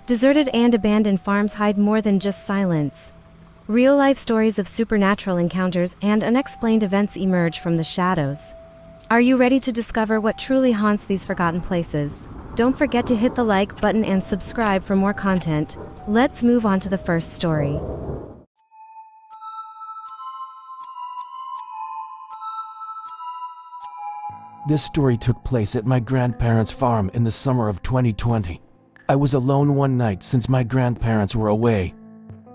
Deserted and abandoned farms hide more than just silence. Real-life stories of supernatural encounters and unexplained events emerge from the shadows. Are you ready to discover what truly haunts these forgotten places? Don't forget to hit the like button and subscribe for more content. Let's move on to the first story. This story took place at my grandparents' farm in the summer of 2020. I was alone one night since my grandparents were away.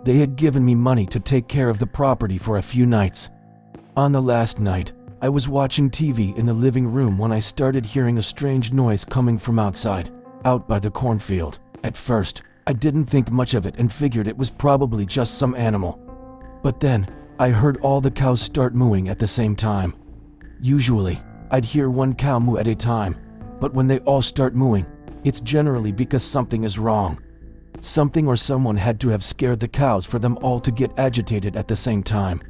They had given me money to take care of the property for a few nights. On the last night, I was watching TV in the living room when I started hearing a strange noise coming from outside, out by the cornfield. At first, I didn't think much of it and figured it was probably just some animal. But then, I heard all the cows start mooing at the same time. Usually, I'd hear one cow moo at a time, but when they all start mooing, it's generally because something is wrong. Something or someone had to have scared the cows for them all to get agitated at the same time.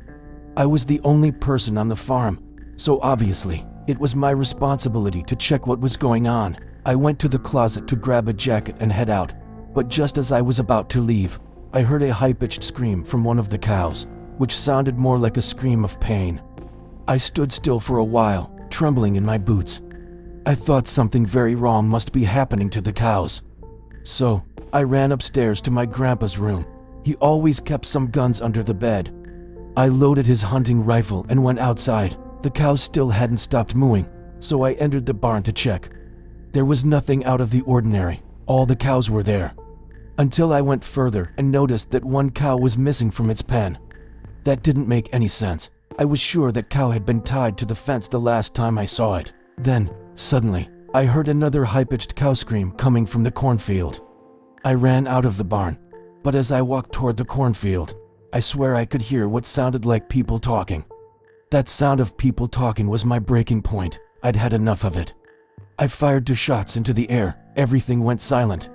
I was the only person on the farm, so obviously, it was my responsibility to check what was going on. I went to the closet to grab a jacket and head out, but just as I was about to leave, I heard a high-pitched scream from one of the cows, which sounded more like a scream of pain. I stood still for a while, trembling in my boots. I thought something very wrong must be happening to the cows. So, I ran upstairs to my grandpa's room. He always kept some guns under the bed. I loaded his hunting rifle and went outside. The cows still hadn't stopped mooing, so I entered the barn to check. There was nothing out of the ordinary. All the cows were there. Until I went further and noticed that one cow was missing from its pen. That didn't make any sense. I was sure that cow had been tied to the fence the last time I saw it. Then, suddenly, I heard another high-pitched cow scream coming from the cornfield. I ran out of the barn, but as I walked toward the cornfield, I swear I could hear what sounded like people talking. That sound of people talking was my breaking point. I'd had enough of it. I fired 2 shots into the air. Everything went silent.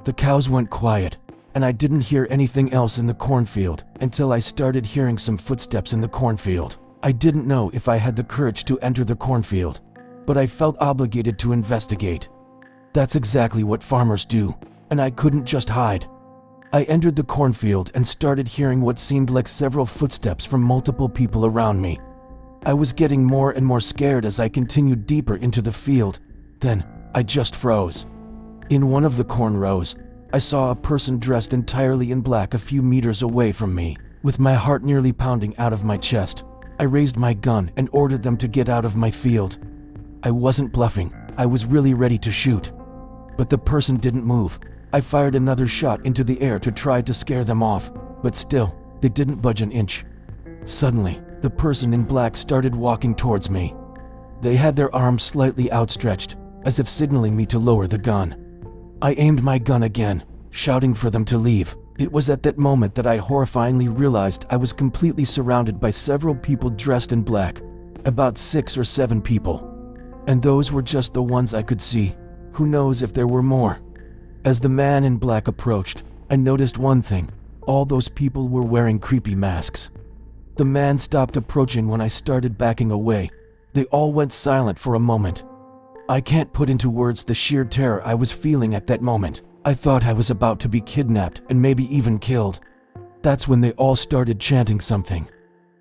The cows went quiet, and I didn't hear anything else in the cornfield until I started hearing some footsteps in the cornfield. I didn't know if I had the courage to enter the cornfield, but I felt obligated to investigate. That's exactly what farmers do, and I couldn't just hide. I entered the cornfield and started hearing what seemed like several footsteps from multiple people around me. I was getting more and more scared as I continued deeper into the field. Then, I just froze. In one of the corn rows, I saw a person dressed entirely in black a few meters away from me. With my heart nearly pounding out of my chest, I raised my gun and ordered them to get out of my field. I wasn't bluffing. I was really ready to shoot. But the person didn't move. I fired another shot into the air to try to scare them off, but still, they didn't budge an inch. Suddenly, the person in black started walking towards me. They had their arms slightly outstretched, as if signaling me to lower the gun. I aimed my gun again, shouting for them to leave. It was at that moment that I horrifyingly realized I was completely surrounded by several people dressed in black, about 6 or 7 people. And those were just the ones I could see. Who knows if there were more? As the man in black approached, I noticed one thing. All those people were wearing creepy masks. The man stopped approaching when I started backing away. They all went silent for a moment. I can't put into words the sheer terror I was feeling at that moment. I thought I was about to be kidnapped and maybe even killed. That's when they all started chanting something.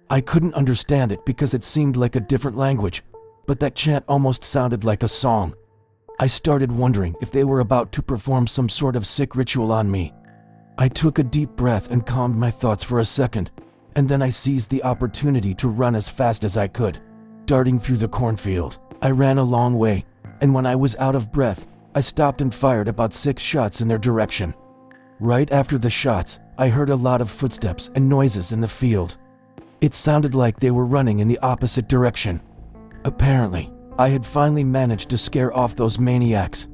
I couldn't understand it because it seemed like a different language, but that chant almost sounded like a song. I started wondering if they were about to perform some sort of sick ritual on me. I took a deep breath and calmed my thoughts for a second, and then I seized the opportunity to run as fast as I could. Darting through the cornfield, I ran a long way, and when I was out of breath, I stopped and fired about 6 shots in their direction. Right after the shots, I heard a lot of footsteps and noises in the field. It sounded like they were running in the opposite direction. Apparently, I had finally managed to scare off those maniacs.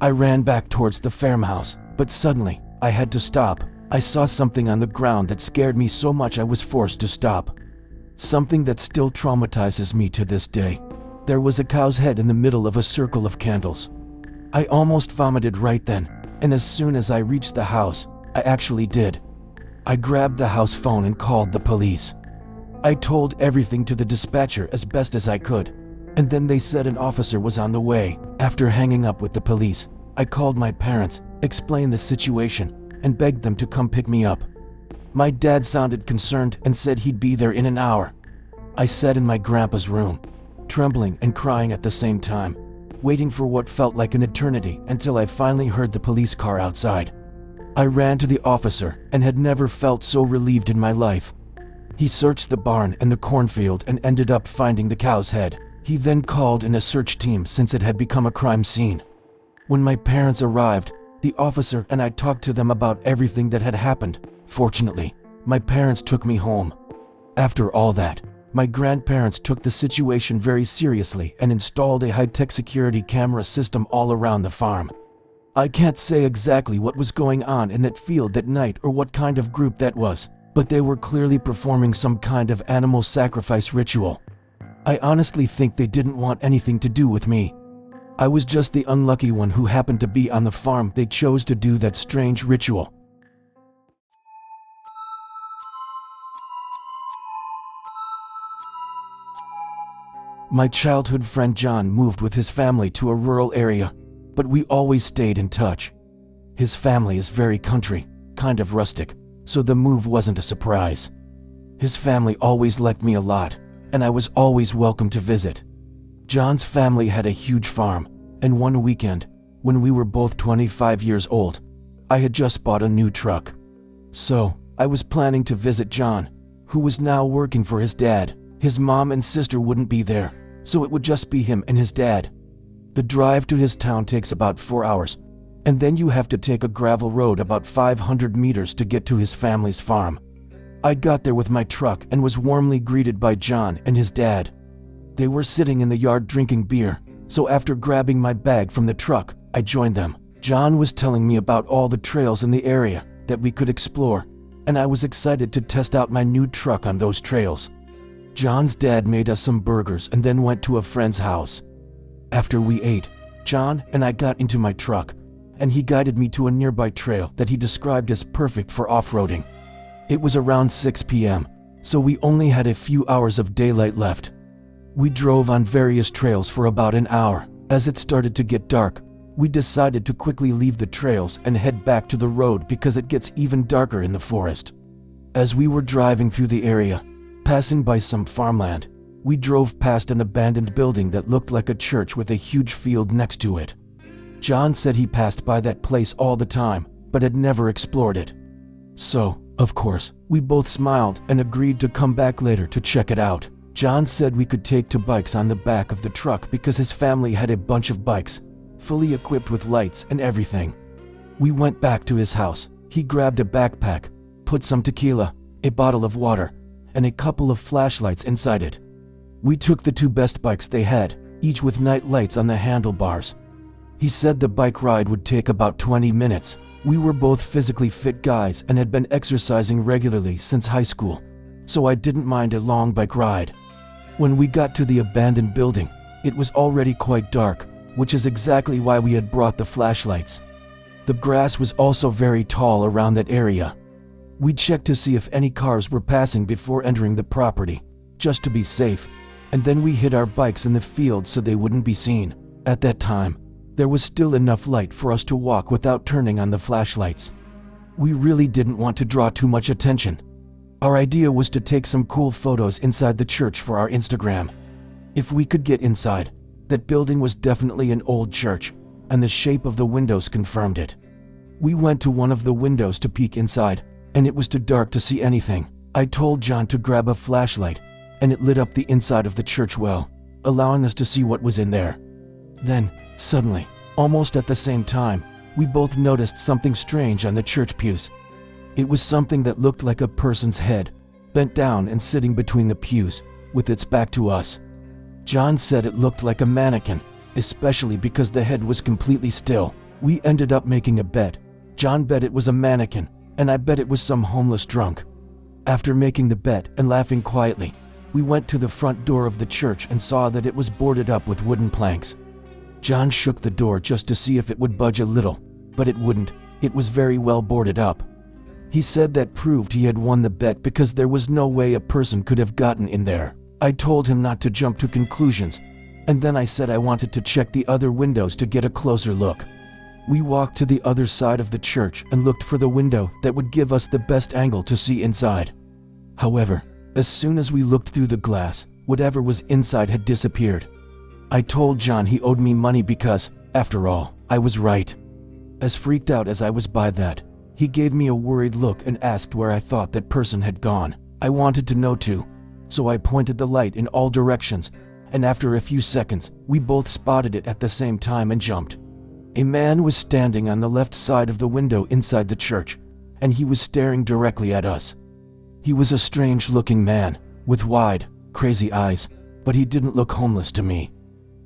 I ran back towards the farmhouse, but suddenly, I had to stop. I saw something on the ground that scared me so much I was forced to stop. Something that still traumatizes me to this day. There was a cow's head in the middle of a circle of candles. I almost vomited right then, and as soon as I reached the house, I actually did. I grabbed the house phone and called the police. I told everything to the dispatcher as best as I could, and then they said an officer was on the way. After hanging up with the police, I called my parents explained the situation, and begged them to come pick me up. My dad sounded concerned and said he'd be there in an hour. I sat in my grandpa's room, trembling and crying at the same time, waiting for what felt like an eternity until I finally heard the police car outside. I ran to the officer and had never felt so relieved in my life. He searched the barn and the cornfield and ended up finding the cow's head. He then called in a search team since it had become a crime scene. When my parents arrived, the officer and I talked to them about everything that had happened. Fortunately, my parents took me home. After all that, my grandparents took the situation very seriously and installed a high-tech security camera system all around the farm. I can't say exactly what was going on in that field that night or what kind of group that was, but they were clearly performing some kind of animal sacrifice ritual. I honestly think they didn't want anything to do with me. I was just the unlucky one who happened to be on the farm they chose to do that strange ritual. My childhood friend John moved with his family to a rural area, but we always stayed in touch. His family is very country, kind of rustic, so the move wasn't a surprise. His family always liked me a lot, and I was always welcome to visit. John's family had a huge farm, and one weekend, when we were both 25 years old, I had just bought a new truck. So, I was planning to visit John, who was now working for his dad. His mom and sister wouldn't be there, so it would just be him and his dad. The drive to his town takes about 4 hours, and then you have to take a gravel road about 500 meters to get to his family's farm. I got there with my truck and was warmly greeted by John and his dad. They were sitting in the yard drinking beer, so after grabbing my bag from the truck, I joined them. John was telling me about all the trails in the area that we could explore, and I was excited to test out my new truck on those trails. John's dad made us some burgers and then went to a friend's house. After we ate, John and I got into my truck, and he guided me to a nearby trail that he described as perfect for off-roading. It was around 6 p.m., so we only had a few hours of daylight left. We drove on various trails for about an hour. As it started to get dark, we decided to quickly leave the trails and head back to the road because it gets even darker in the forest. As we were driving through the area, passing by some farmland, we drove past an abandoned building that looked like a church with a huge field next to it. John said he passed by that place all the time, but had never explored it. So, of course, we both smiled and agreed to come back later to check it out. John said we could take two bikes on the back of the truck because his family had a bunch of bikes, fully equipped with lights and everything. We went back to his house. He grabbed a backpack, put some tequila, a bottle of water, and a couple of flashlights inside it. We took the two best bikes they had, each with night lights on the handlebars. He said the bike ride would take about 20 minutes. We were both physically fit guys and had been exercising regularly since high school, so I didn't mind a long bike ride. When we got to the abandoned building, it was already quite dark, which is exactly why we had brought the flashlights. The grass was also very tall around that area. We checked to see if any cars were passing before entering the property, just to be safe, and then we hid our bikes in the field so they wouldn't be seen. At that time, there was still enough light for us to walk without turning on the flashlights. We really didn't want to draw too much attention. Our idea was to take some cool photos inside the church for our Instagram. If we could get inside, that building was definitely an old church, and the shape of the windows confirmed it. We went to one of the windows to peek inside, and it was too dark to see anything. I told John to grab a flashlight, and it lit up the inside of the church well, allowing us to see what was in there. Then, suddenly, almost at the same time, we both noticed something strange on the church pews. It was something that looked like a person's head, bent down and sitting between the pews, with its back to us. John said it looked like a mannequin, especially because the head was completely still. We ended up making a bet. John bet it was a mannequin, and I bet it was some homeless drunk. After making the bet and laughing quietly, we went to the front door of the church and saw that it was boarded up with wooden planks. John shook the door just to see if it would budge a little, but it wouldn't. It was very well boarded up. He said that proved he had won the bet because there was no way a person could have gotten in there. I told him not to jump to conclusions, and then I said I wanted to check the other windows to get a closer look. We walked to the other side of the church and looked for the window that would give us the best angle to see inside. However, as soon as we looked through the glass, whatever was inside had disappeared. I told John he owed me money because, after all, I was right. As freaked out as I was by that, he gave me a worried look and asked where I thought that person had gone. I wanted to know too, so I pointed the light in all directions, and after a few seconds, we both spotted it at the same time and jumped. A man was standing on the left side of the window inside the church, and he was staring directly at us. He was a strange-looking man, with wide, crazy eyes, but he didn't look homeless to me.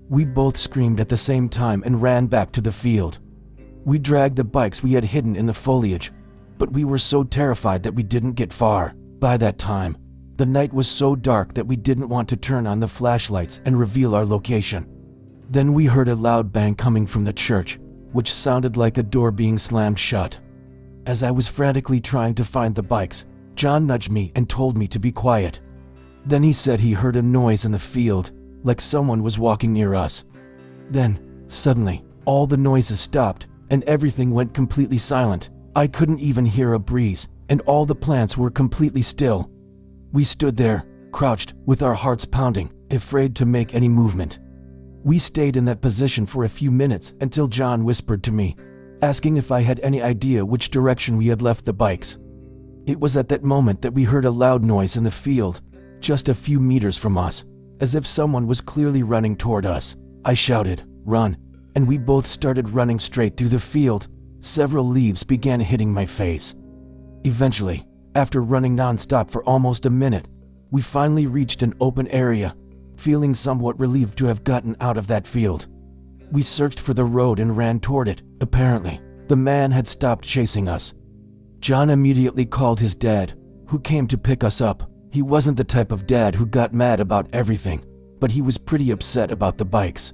We both screamed at the same time and ran back to the field. We dragged the bikes we had hidden in the foliage, but we were so terrified that we didn't get far. By that time, the night was so dark that we didn't want to turn on the flashlights and reveal our location. Then we heard a loud bang coming from the church, which sounded like a door being slammed shut. As I was frantically trying to find the bikes, John nudged me and told me to be quiet. Then he said he heard a noise in the field, like someone was walking near us. Then, suddenly, all the noises stopped, and everything went completely silent. I couldn't even hear a breeze, and all the plants were completely still. We stood there, crouched, with our hearts pounding, afraid to make any movement. We stayed in that position for a few minutes until John whispered to me, asking if I had any idea which direction we had left the bikes. It was at that moment that we heard a loud noise in the field, just a few meters from us, as if someone was clearly running toward us. I shouted, "Run," and we both started running straight through the field. Several leaves began hitting my face. Eventually, after running non-stop for almost a minute, we finally reached an open area, feeling somewhat relieved to have gotten out of that field. We searched for the road and ran toward it. Apparently, the man had stopped chasing us. John immediately called his dad, who came to pick us up. He wasn't the type of dad who got mad about everything, but he was pretty upset about the bikes.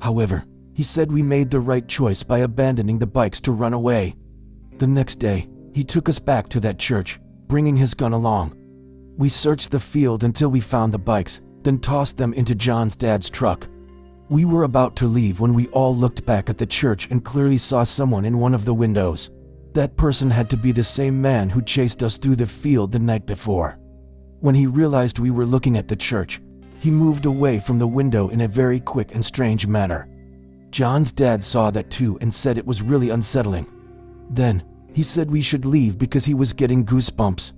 However, he said we made the right choice by abandoning the bikes to run away. The next day, he took us back to that church, bringing his gun along. We searched the field until we found the bikes, then tossed them into John's dad's truck. We were about to leave when we all looked back at the church and clearly saw someone in one of the windows. That person had to be the same man who chased us through the field the night before. When he realized we were looking at the church, he moved away from the window in a very quick and strange manner. John's dad saw that too and said it was really unsettling. Then, he said we should leave because he was getting goosebumps.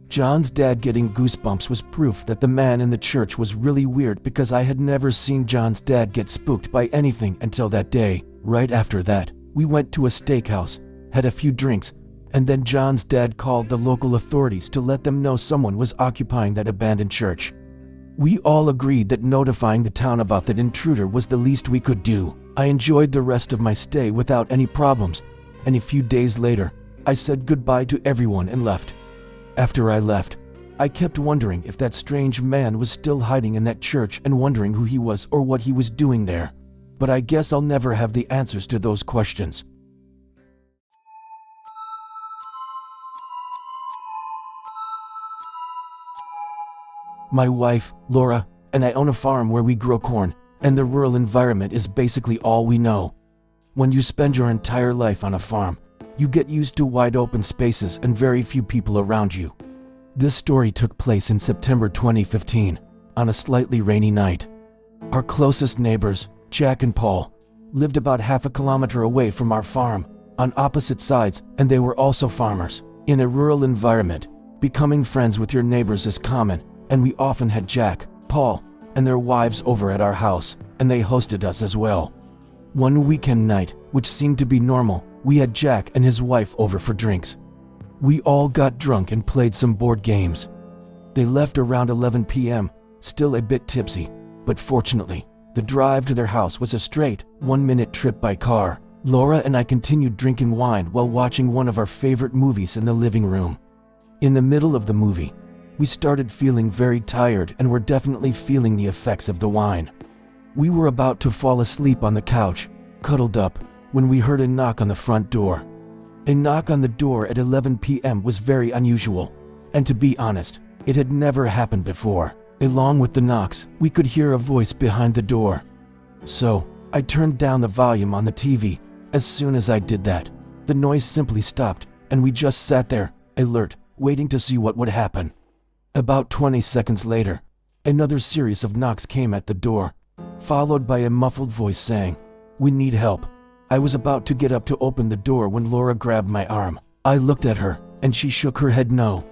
John's dad getting goosebumps was proof that the man in the church was really weird, because I had never seen John's dad get spooked by anything until that day. Right after that, we went to a steakhouse, had a few drinks, and then John's dad called the local authorities to let them know someone was occupying that abandoned church. We all agreed that notifying the town about that intruder was the least we could do. I enjoyed the rest of my stay without any problems, and a few days later, I said goodbye to everyone and left. After I left, I kept wondering if that strange man was still hiding in that church and wondering who he was or what he was doing there. But I guess I'll never have the answers to those questions. My wife, Laura, and I own a farm where we grow corn, and the rural environment is basically all we know. When you spend your entire life on a farm, you get used to wide open spaces and very few people around you. This story took place in September 2015, on a slightly rainy night. Our closest neighbors, Jack and Paul, lived about half a kilometer away from our farm, on opposite sides, and they were also farmers. In a rural environment, becoming friends with your neighbors is common, and we often had Jack, Paul, and their wives over at our house, and they hosted us as well. One weekend night, which seemed to be normal, we had Jack and his wife over for drinks. We all got drunk and played some board games. They left around 11 p.m., still a bit tipsy, but fortunately, the drive to their house was a straight, 1-minute trip by car. Laura and I continued drinking wine while watching one of our favorite movies in the living room. In the middle of the movie, we started feeling very tired and were definitely feeling the effects of the wine. We were about to fall asleep on the couch, cuddled up, when we heard a knock on the front door. A knock on the door at 11 p.m. was very unusual, and to be honest, it had never happened before. Along with the knocks, we could hear a voice behind the door. So, I turned down the volume on the TV, As soon as I did that, the noise simply stopped, and we just sat there, alert, waiting to see what would happen. About 20 seconds later, another series of knocks came at the door, followed by a muffled voice saying, "We need help." I was about to get up to open the door when Laura grabbed my arm. I looked at her, and she shook her head no.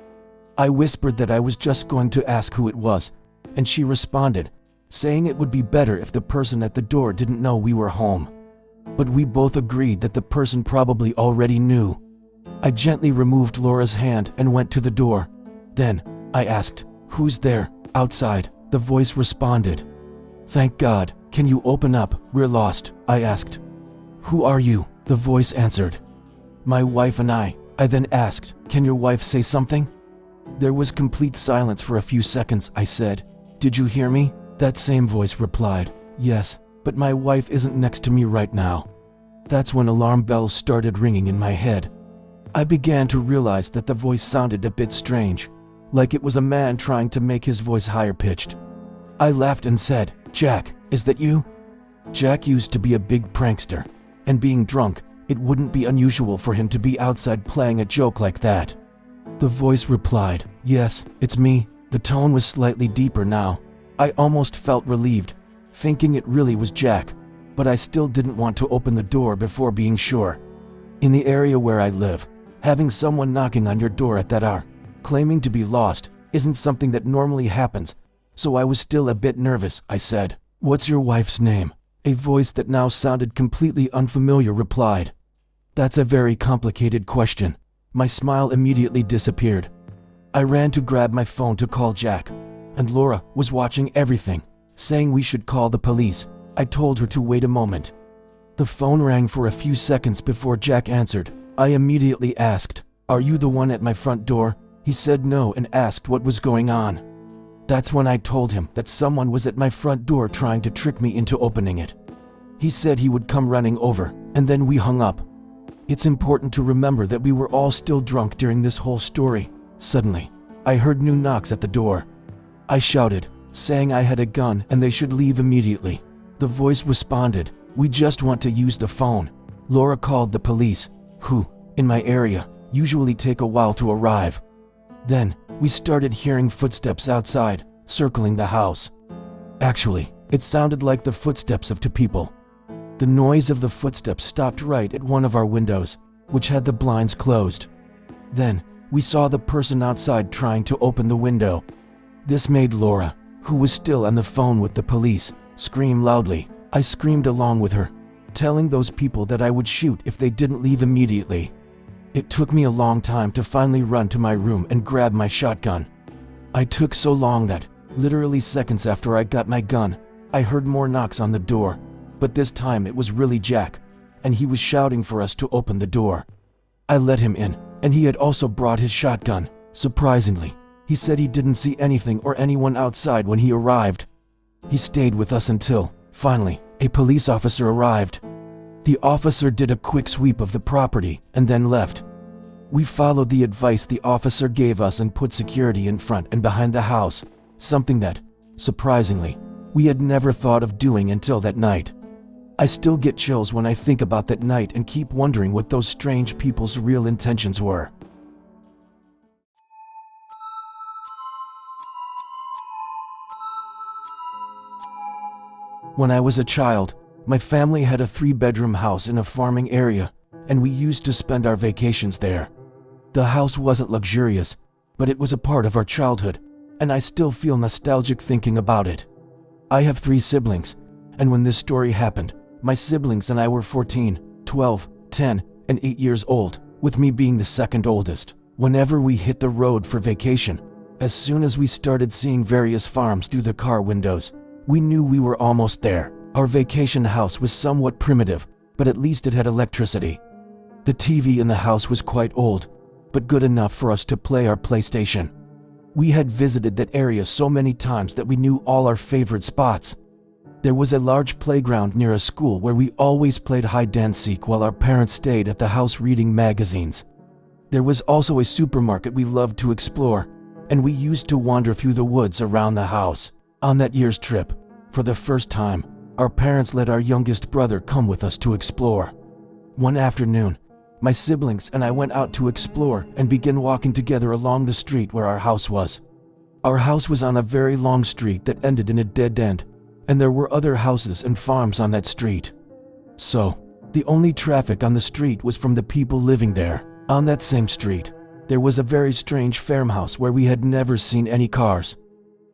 I whispered that I was just going to ask who it was, and she responded, saying it would be better if the person at the door didn't know we were home. But we both agreed that the person probably already knew. I gently removed Laura's hand and went to the door. Then, I asked, "Who's there, outside?" The voice responded, "Thank God, can you open up, we're lost," I asked. "Who are you?" the voice answered. "My wife and I." I then asked, "Can your wife say something?" There was complete silence for a few seconds. I said, "Did you hear me?" That same voice replied, "Yes, but my wife isn't next to me right now." That's when alarm bells started ringing in my head. I began to realize that the voice sounded a bit strange, like it was a man trying to make his voice higher pitched. I laughed and said, "Jack, is that you?" Jack used to be a big prankster, and being drunk, it wouldn't be unusual for him to be outside playing a joke like that. The voice replied, "Yes, it's me." The tone was slightly deeper now. I almost felt relieved, thinking it really was Jack, but I still didn't want to open the door before being sure. In the area where I live, having someone knocking on your door at that hour, claiming to be lost, isn't something that normally happens, so I was still a bit nervous. I said, "What's your wife's name?" A voice that now sounded completely unfamiliar replied, "That's a very complicated question." My smile immediately disappeared. I ran to grab my phone to call Jack, and Laura was watching everything, saying we should call the police. I told her to wait a moment. The phone rang for a few seconds before Jack answered. I immediately asked, "Are you the one at my front door?" He said no and asked what was going on. That's when I told him that someone was at my front door trying to trick me into opening it. He said he would come running over, and then we hung up. It's important to remember that we were all still drunk during this whole story. Suddenly, I heard new knocks at the door. I shouted, saying I had a gun and they should leave immediately. The voice responded, "We just want to use the phone." Laura called the police, who, in my area, usually take a while to arrive. Then, we started hearing footsteps outside, circling the house. Actually, it sounded like the footsteps of two people. The noise of the footsteps stopped right at one of our windows, which had the blinds closed. Then, we saw the person outside trying to open the window. This made Laura, who was still on the phone with the police, scream loudly. I screamed along with her, telling those people that I would shoot if they didn't leave immediately. It took me a long time to finally run to my room and grab my shotgun. I took so long that, literally seconds after I got my gun, I heard more knocks on the door, but this time it was really Jack, and he was shouting for us to open the door. I let him in, and he had also brought his shotgun. Surprisingly, he said he didn't see anything or anyone outside when he arrived. He stayed with us until, finally, a police officer arrived. The officer did a quick sweep of the property and then left. We followed the advice the officer gave us and put security in front and behind the house, something that, surprisingly, we had never thought of doing until that night. I still get chills when I think about that night and keep wondering what those strange people's real intentions were. When I was a child, my family had a 3-bedroom house in a farming area, and we used to spend our vacations there. The house wasn't luxurious, but it was a part of our childhood, and I still feel nostalgic thinking about it. I have 3 siblings, and when this story happened, my siblings and I were 14, 12, 10, and 8 years old, with me being the second oldest. Whenever we hit the road for vacation, as soon as we started seeing various farms through the car windows, we knew we were almost there. Our vacation house was somewhat primitive, but at least it had electricity. The TV in the house was quite old, but good enough for us to play our PlayStation. We had visited that area so many times that we knew all our favorite spots. There was a large playground near a school where we always played hide and seek while our parents stayed at the house reading magazines. There was also a supermarket we loved to explore, and we used to wander through the woods around the house. On that year's trip, for the first time, our parents let our youngest brother come with us to explore. One afternoon, my siblings and I went out to explore and began walking together along the street where our house was. Our house was on a very long street that ended in a dead end, and there were other houses and farms on that street. So, the only traffic on the street was from the people living there. On that same street, there was a very strange farmhouse where we had never seen any cars.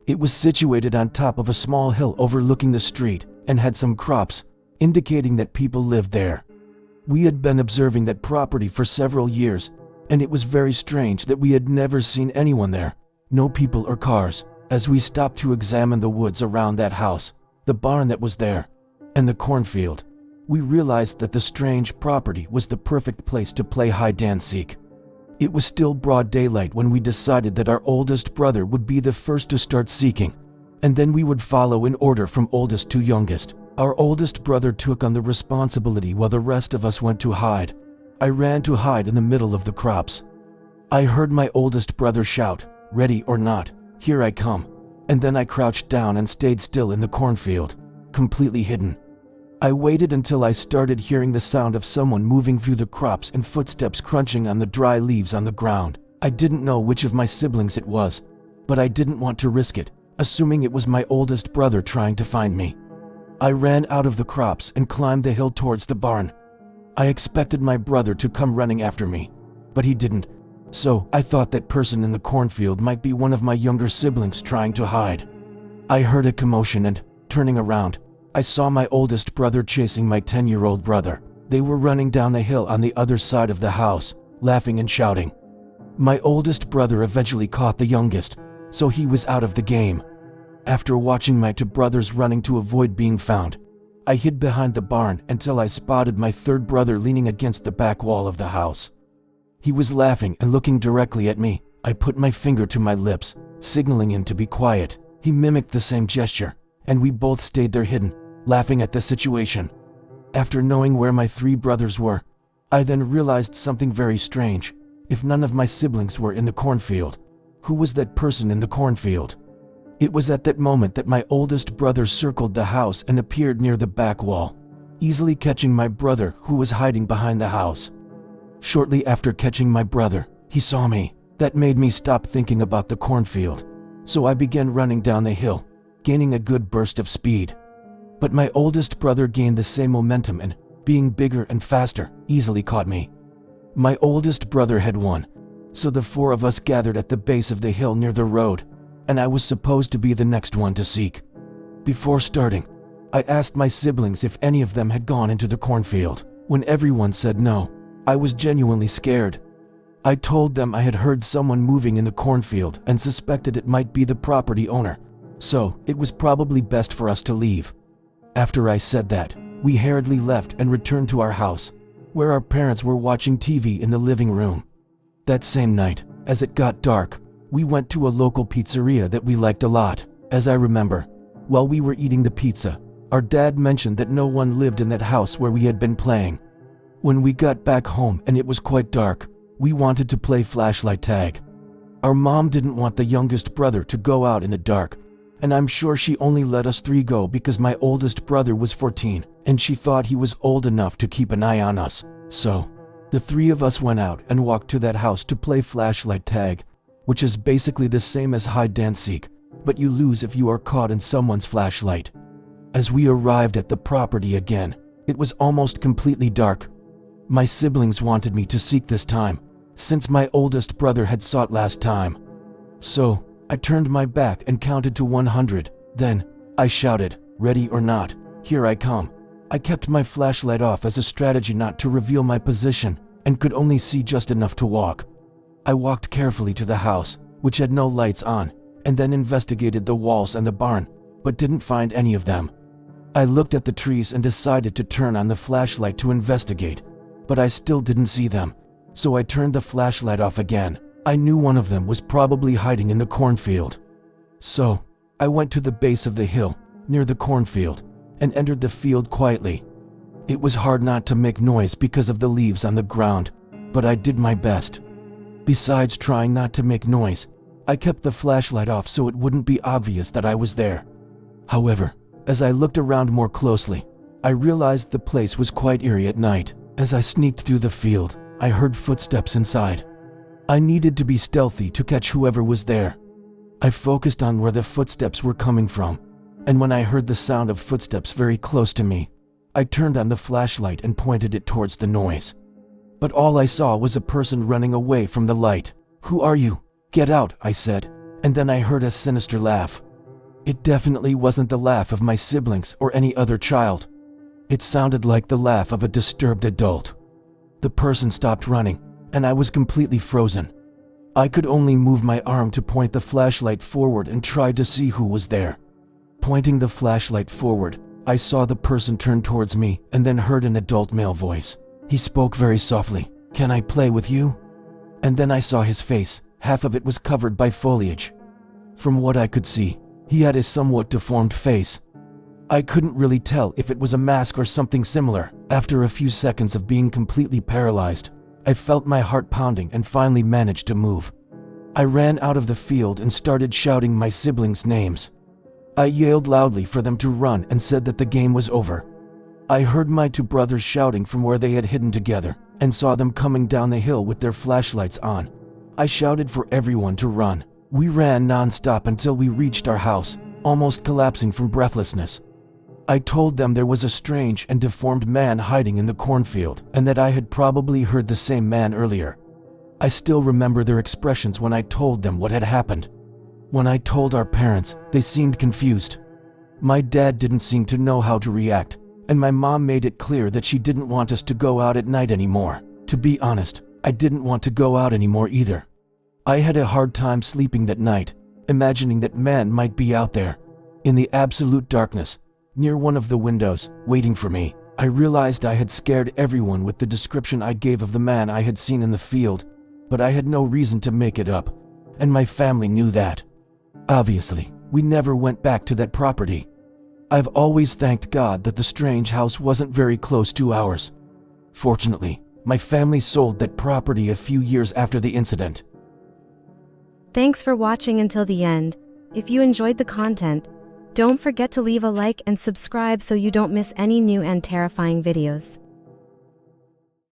It was situated on top of a small hill overlooking the street and had some crops, indicating that people lived there. We had been observing that property for several years, and it was very strange that we had never seen anyone there, no people or cars. As we stopped to examine the woods around that house, the barn that was there, and the cornfield, we realized that the strange property was the perfect place to play hide and seek. It was still broad daylight when we decided that our oldest brother would be the first to start seeking, and then we would follow in order from oldest to youngest. Our oldest brother took on the responsibility while the rest of us went to hide. I ran to hide in the middle of the crops. I heard my oldest brother shout, "Ready or not, here I come," and then I crouched down and stayed still in the cornfield, completely hidden. I waited until I started hearing the sound of someone moving through the crops and footsteps crunching on the dry leaves on the ground. I didn't know which of my siblings it was, but I didn't want to risk it, assuming it was my oldest brother trying to find me. I ran out of the crops and climbed the hill towards the barn. I expected my brother to come running after me, but he didn't, so I thought that person in the cornfield might be one of my younger siblings trying to hide. I heard a commotion and, turning around, I saw my oldest brother chasing my 10-year-old brother. They were running down the hill on the other side of the house, laughing and shouting. My oldest brother eventually caught the youngest, so he was out of the game. After watching my two brothers running to avoid being found, I hid behind the barn until I spotted my third brother leaning against the back wall of the house. He was laughing and looking directly at me. I put my finger to my lips, signaling him to be quiet. He mimicked the same gesture, and we both stayed there hidden, laughing at the situation. After knowing where my three brothers were, I then realized something very strange. If none of my siblings were in the cornfield, who was that person in the cornfield? It was at that moment that my oldest brother circled the house and appeared near the back wall, easily catching my brother who was hiding behind the house. Shortly after catching my brother, he saw me. That made me stop thinking about the cornfield, so I began running down the hill, gaining a good burst of speed. But my oldest brother gained the same momentum and, being bigger and faster, easily caught me. My oldest brother had won, so the four of us gathered at the base of the hill near the road, and I was supposed to be the next one to seek. Before starting, I asked my siblings if any of them had gone into the cornfield. When everyone said no, I was genuinely scared. I told them I had heard someone moving in the cornfield and suspected it might be the property owner, so it was probably best for us to leave. After I said that, we hurriedly left and returned to our house, where our parents were watching TV in the living room. That same night, as it got dark, we went to a local pizzeria that we liked a lot. As I remember, while we were eating the pizza, our dad mentioned that no one lived in that house where we had been playing. When we got back home and it was quite dark, we wanted to play flashlight tag. Our mom didn't want the youngest brother to go out in the dark, and I'm sure she only let us three go because my oldest brother was 14, and she thought he was old enough to keep an eye on us. So, the three of us went out and walked to that house to play flashlight tag, which is basically the same as hide and seek, but you lose if you are caught in someone's flashlight. As we arrived at the property again, it was almost completely dark. My siblings wanted me to seek this time, since my oldest brother had sought last time. So, I turned my back and counted to 100. Then, I shouted, "Ready or not, here I come." I kept my flashlight off as a strategy not to reveal my position, and could only see just enough to walk. I walked carefully to the house, which had no lights on, and then investigated the walls and the barn, but didn't find any of them. I looked at the trees and decided to turn on the flashlight to investigate, but I still didn't see them, so I turned the flashlight off again. I knew one of them was probably hiding in the cornfield. So, I went to the base of the hill, near the cornfield, and entered the field quietly. It was hard not to make noise because of the leaves on the ground, but I did my best. Besides trying not to make noise, I kept the flashlight off so it wouldn't be obvious that I was there. However, as I looked around more closely, I realized the place was quite eerie at night. As I sneaked through the field, I heard footsteps inside. I needed to be stealthy to catch whoever was there. I focused on where the footsteps were coming from, and when I heard the sound of footsteps very close to me, I turned on the flashlight and pointed it towards the noise. But all I saw was a person running away from the light. "Who are you? Get out," I said, and then I heard a sinister laugh. It definitely wasn't the laugh of my siblings or any other child. It sounded like the laugh of a disturbed adult. The person stopped running, and I was completely frozen. I could only move my arm to point the flashlight forward and try to see who was there. Pointing the flashlight forward, I saw the person turn towards me and then heard an adult male voice. He spoke very softly. "Can I play with you?" And then I saw his face. Half of it was covered by foliage. From what I could see, he had a somewhat deformed face. I couldn't really tell if it was a mask or something similar. After a few seconds of being completely paralyzed, I felt my heart pounding and finally managed to move. I ran out of the field and started shouting my siblings' names. I yelled loudly for them to run and said that the game was over. I heard my two brothers shouting from where they had hidden together and saw them coming down the hill with their flashlights on. I shouted for everyone to run. We ran non-stop until we reached our house, almost collapsing from breathlessness. I told them there was a strange and deformed man hiding in the cornfield and that I had probably heard the same man earlier. I still remember their expressions when I told them what had happened. When I told our parents, they seemed confused. My dad didn't seem to know how to react, and my mom made it clear that she didn't want us to go out at night anymore. To be honest, I didn't want to go out anymore either. I had a hard time sleeping that night, imagining that man might be out there, in the absolute darkness, near one of the windows, waiting for me. I realized I had scared everyone with the description I gave of the man I had seen in the field, but I had no reason to make it up, and my family knew that. Obviously, we never went back to that property. I've always thanked God that the strange house wasn't very close to ours. Fortunately, my family sold that property a few years after the incident. Thanks for watching until the end. If you enjoyed the content, don't forget to leave a like and subscribe so you don't miss any new and terrifying videos.